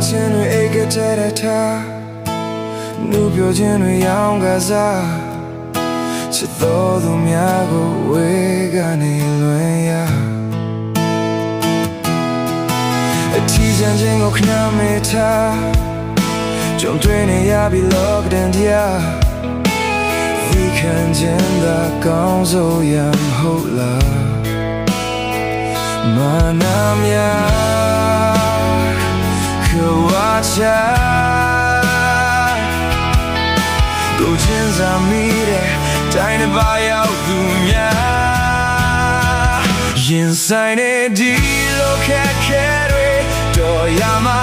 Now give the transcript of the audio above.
ချင်းတွေအိတ်ကတဲ့ထားနှူးပြချင်းတွေရောင်းကစားချစ်တော်သူများကိုဝေကနေလွင်ရအထီးကျန်ခြင်းကိုခဏမေးထားကြုံတွေ့နေရပြီလောကတန်တရားဒီခံခြင်းသာကောင်းစိုးရမဟုတ်လားမနာမြခဝါချာကိုချင်းစာမိတဲ့တိုင်းတစ်ပါးရောက်သူများရင်ဆိုင်တဲ့ဒီလိုခက်ခဲတွေတော်ရမှာ